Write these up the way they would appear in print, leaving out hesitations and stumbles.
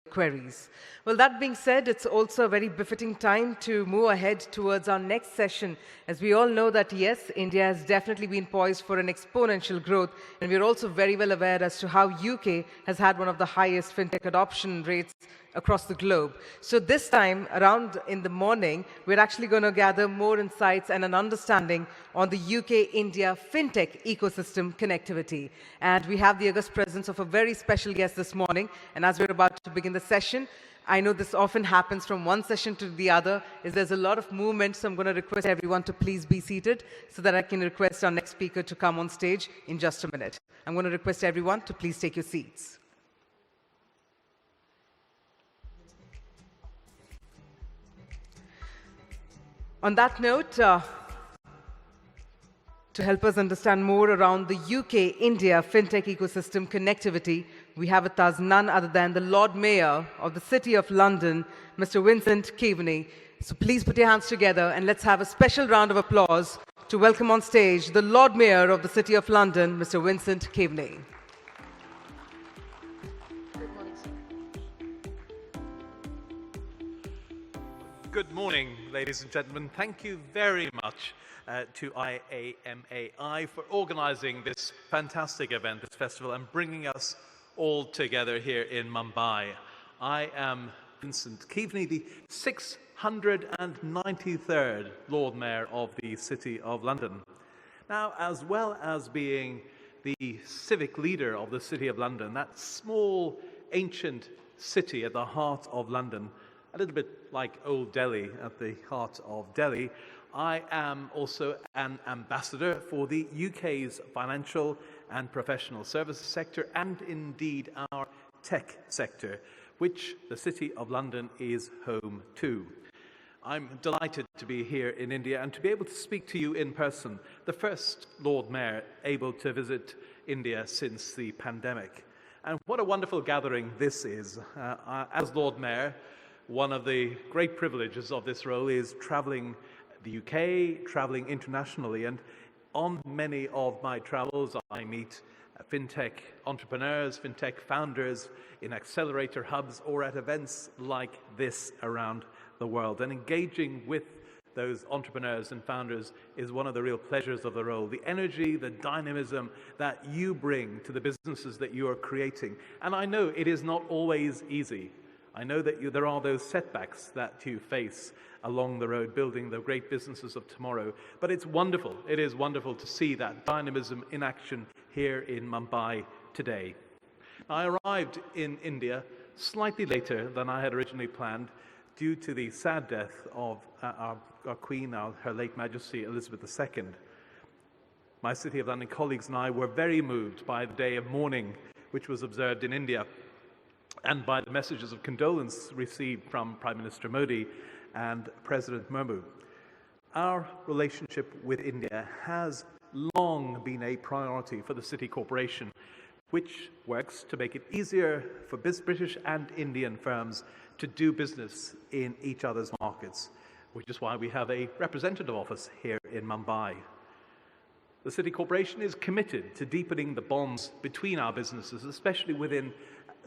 queries. Well, that being said, it's also a very befitting time to move ahead towards our next session, as we all know that, yes, India has definitely been poised for an exponential growth, and we're also very well aware as to how UK has had one of the highest fintech adoption rates across the globe. So this time around in the morning, we're actually going to gather more insights and an understanding on the UK-India fintech ecosystem connectivity. And we have the august presence of a very special guest this morning. And as we're about to begin the session, I know this often happens from one session to the other, is there's a lot of movement, so I'm going to request everyone to please be seated so that I can request our next speaker to come on stage in just a minute. I'm going to request everyone to please take your seats. On that note, to help us understand more around the UK-India fintech ecosystem connectivity, we have with us none other than the Lord Mayor of the City of London, Mr. Vincent Keaveny. So please put your hands together and let's have a special round of applause to welcome on stage the Lord Mayor of the City of London, Mr. Vincent Keaveny. Good morning, ladies and gentlemen. Thank you very much to IAMAI for organizing this fantastic event, this festival, and bringing us all together here in Mumbai. I am Vincent Keaveny, the 693rd Lord Mayor of the City of London. Now, as well as being the civic leader of the City of London, that small, ancient city at the heart of London, a little bit like Old Delhi at the heart of Delhi, I am also an ambassador for the UK's financial and professional services sector, and indeed our tech sector, which the City of London is home to. I'm delighted to be here in India and to be able to speak to you in person, the first Lord Mayor able to visit India since the pandemic. And what a wonderful gathering this is. As Lord Mayor, one of the great privileges of this role is traveling the UK, traveling internationally, and on many of my travels I meet fintech entrepreneurs, fintech founders in accelerator hubs or at events like this around the world. And engaging with those entrepreneurs and founders is one of the real pleasures of the role. The energy, the dynamism that you bring to the businesses that you are creating. And I know it is not always easy. I know that there are those setbacks that you face along the road building the great businesses of tomorrow, but it's wonderful. It is wonderful to see that dynamism in action here in Mumbai today. I arrived in India slightly later than I had originally planned due to the sad death of our Queen, Her late Majesty Elizabeth II. My City of London colleagues and I were very moved by the day of mourning which was observed in India, and by the messages of condolence received from Prime Minister Modi and President Murmu. Our relationship with India has long been a priority for the City Corporation, which works to make it easier for British and Indian firms to do business in each other's markets, which is why we have a representative office here in Mumbai. The City Corporation is committed to deepening the bonds between our businesses, especially within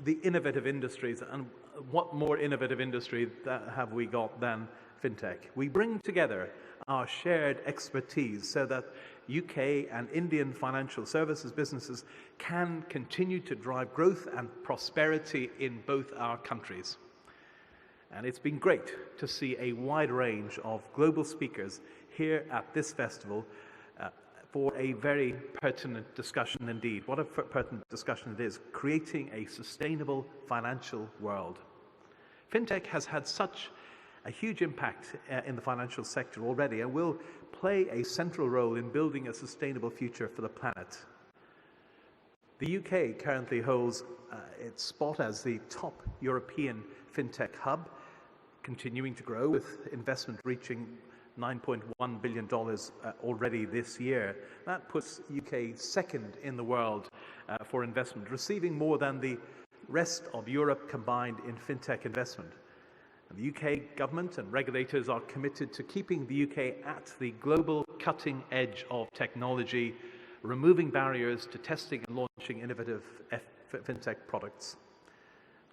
the innovative industries. And what more innovative industry have we got than fintech? We bring together our shared expertise so that UK and Indian financial services businesses can continue to drive growth and prosperity in both our countries. And it's been great to see a wide range of global speakers here at this festival for a very pertinent discussion indeed. What a pertinent discussion it is, creating a sustainable financial world. Fintech has had such a huge impact in the financial sector already and will play a central role in building a sustainable future for the planet. The UK currently holds its spot as the top European fintech hub, continuing to grow with investment reaching $9.1 billion already this year. That puts UK second in the world for investment, receiving more than the rest of Europe combined in fintech investment. And the UK government and regulators are committed to keeping the UK at the global cutting edge of technology, removing barriers to testing and launching innovative fintech products.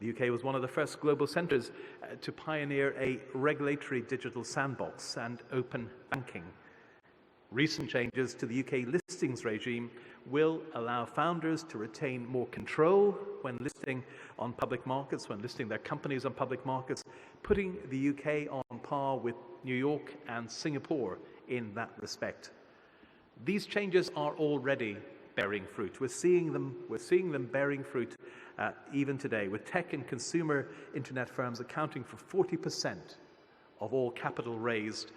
The UK was one of the first global centres to pioneer a regulatory digital sandbox and open banking. Recent changes to the UK listings regime will allow founders to retain more control when listing on public markets, when listing their companies on public markets, putting the UK on par with New York and Singapore in that respect. These changes are already bearing fruit. We're seeing them bearing fruit even today, with tech and consumer internet firms accounting for 40% of all capital raised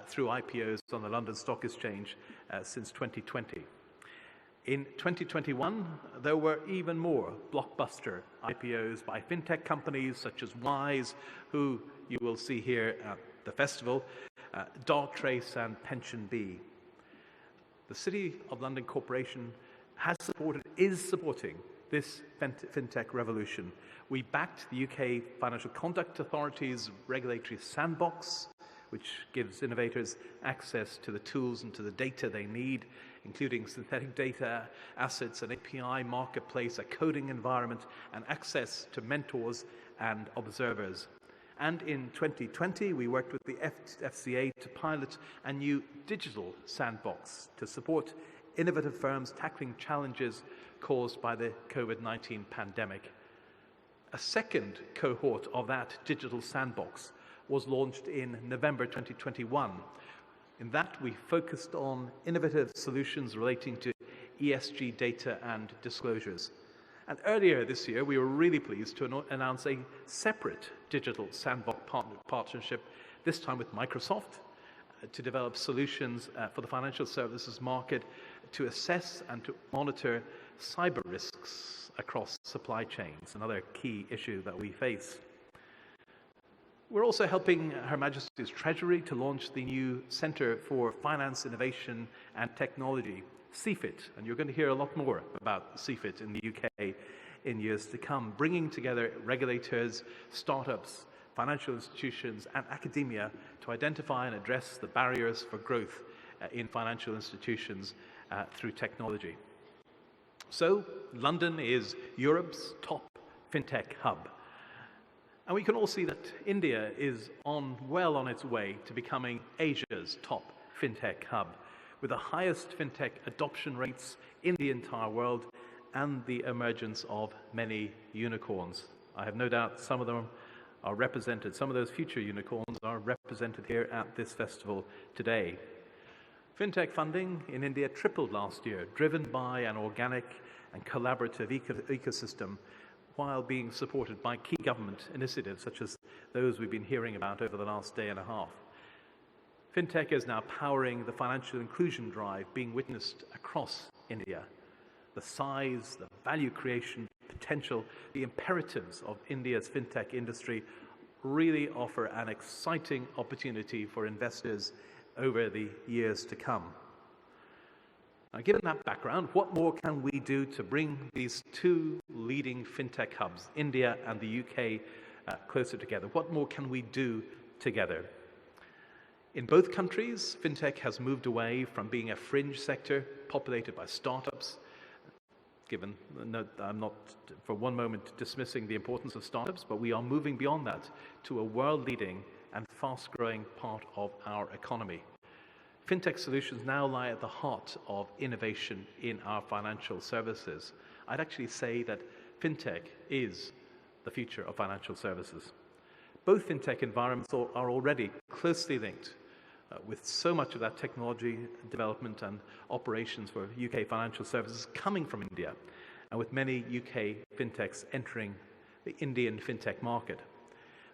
through IPOs on the London Stock Exchange since 2020. In 2021, there were even more blockbuster IPOs by fintech companies such as Wise, who you will see here at the festival, Darktrace and PensionBee. The City of London Corporation is supporting this fintech revolution. We backed the UK Financial Conduct Authority's regulatory sandbox, which gives innovators access to the tools and to the data they need, including synthetic data, assets, an API marketplace, a coding environment, and access to mentors and observers. And in 2020, we worked with the FCA to pilot a new digital sandbox to support innovative firms tackling challenges caused by the COVID-19 pandemic. A second cohort of that digital sandbox was launched in November 2021. In that, we focused on innovative solutions relating to ESG data and disclosures. And earlier this year, we were really pleased to announce a separate digital sandbox partnership, this time with Microsoft, to develop solutions for the financial services market to assess and to monitor cyber risks across supply chains, another key issue that we face. We're also helping Her Majesty's Treasury to launch the new Centre for Finance, Innovation and Technology, CFIT, and you're going to hear a lot more about CFIT in the UK in years to come, bringing together regulators, startups, financial institutions and academia to identify and address the barriers for growth in financial institutions through technology. So, London is Europe's top fintech hub. And we can all see that India is well on its way to becoming Asia's top fintech hub, with the highest fintech adoption rates in the entire world and the emergence of many unicorns. I have no doubt some of them are represented, some of those future unicorns are represented here at this festival today. Fintech funding in India tripled last year, driven by an organic and collaborative ecosystem, while being supported by key government initiatives such as those we've been hearing about over the last day and a half. Fintech is now powering the financial inclusion drive being witnessed across India. The size, the value creation potential, the imperatives of India's fintech industry really offer an exciting opportunity for investors over the years to come. Now, given that background, what more can we do to bring these two leading fintech hubs, India and the UK, closer together? What more can we do together? In both countries, fintech has moved away from being a fringe sector populated by startups. I'm not for one moment dismissing the importance of startups, but we are moving beyond that to a world-leading and fast-growing part of our economy. Fintech solutions now lie at the heart of innovation in our financial services. I'd actually say that fintech is the future of financial services. Both fintech environments are already closely linked with so much of that technology development and operations for UK financial services coming from India, and with many UK fintechs entering the Indian fintech market.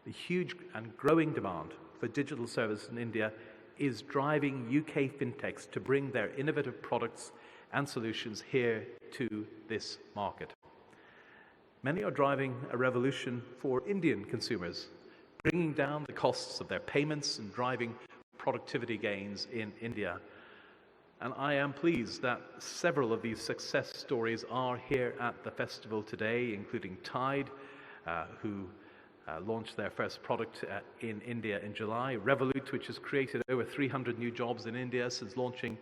The huge and growing demand for digital services in India is driving UK fintechs to bring their innovative products and solutions here to this market. Many are driving a revolution for Indian consumers, bringing down the costs of their payments and driving productivity gains in India. And I am pleased that several of these success stories are here at the festival today, including Tide, who launched their first product in India in July, Revolut, which has created over 300 new jobs in India since launching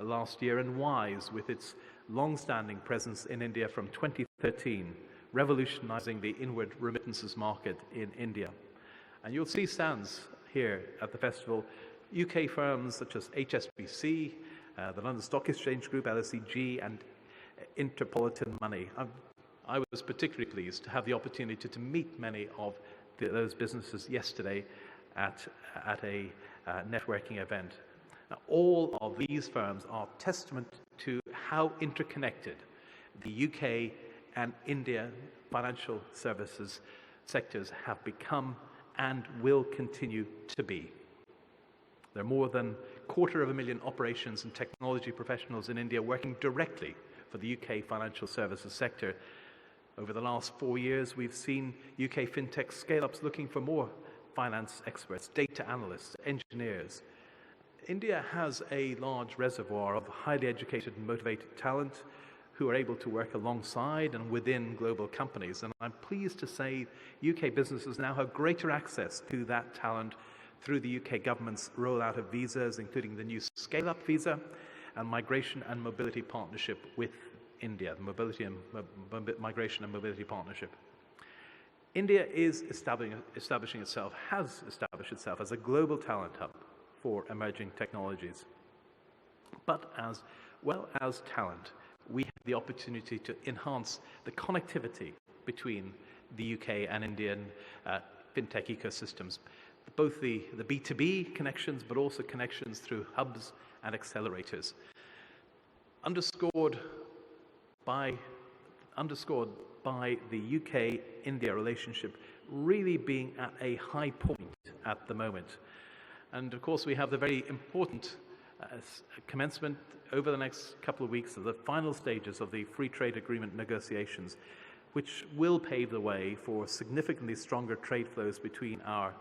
last year, and Wise, with its long-standing presence in India from 2013, revolutionizing the inward remittances market in India. And you'll see stands here at the festival, UK firms such as HSBC, the London Stock Exchange Group, LSEG, and Interpolitan Money. I was particularly pleased to have the opportunity to meet many of those businesses yesterday at a networking event. Now, all of these firms are testament to how interconnected the UK and India financial services sectors have become and will continue to be. There are more than 250,000 operations and technology professionals in India working directly for the UK financial services sector. Over the last 4 years, we've seen UK fintech scale-ups looking for more finance experts, data analysts, engineers. India has a large reservoir of highly educated and motivated talent who are able to work alongside and within global companies. And I'm pleased to say UK businesses now have greater access to that talent through the UK government's rollout of visas, including the new Scale-Up Visa and Migration and Mobility Partnership with India, the Migration and Mobility Partnership. India is has established itself as a global talent hub for emerging technologies. But as well as talent, we have the opportunity to enhance the connectivity between the UK and Indian fintech ecosystems, both the B2B connections, but also connections through hubs and accelerators. Underscored by the UK-India relationship really being at a high point at the moment. And of course, we have the very important commencement over the next couple of weeks of the final stages of the free trade agreement negotiations, which will pave the way for significantly stronger trade flows between our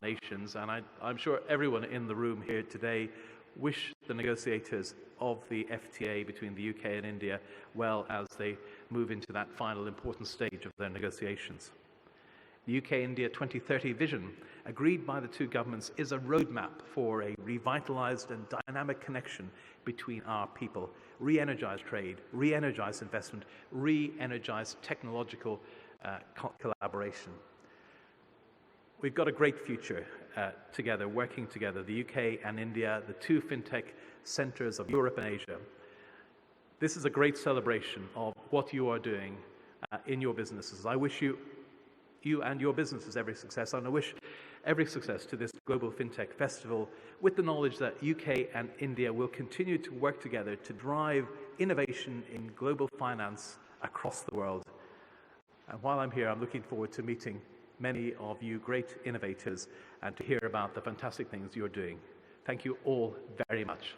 nations. And I'm sure everyone in the room here today wish the negotiators of the FTA between the UK and India well as they move into that final important stage of their negotiations. The UK-India 2030 vision, agreed by the two governments, is a roadmap for a revitalized and dynamic connection between our people, re-energized trade, re-energized investment, re-energized technological collaboration. We've got a great future together, working together, the UK and India, the two fintech centers of Europe and Asia. This is a great celebration of what you are doing in your businesses. I wish you and your businesses every success, and I wish every success to this Global FinTech Festival, with the knowledge that UK and India will continue to work together to drive innovation in global finance across the world. And while I'm here, I'm looking forward to meeting many of you great innovators and to hear about the fantastic things you're doing. Thank you all very much.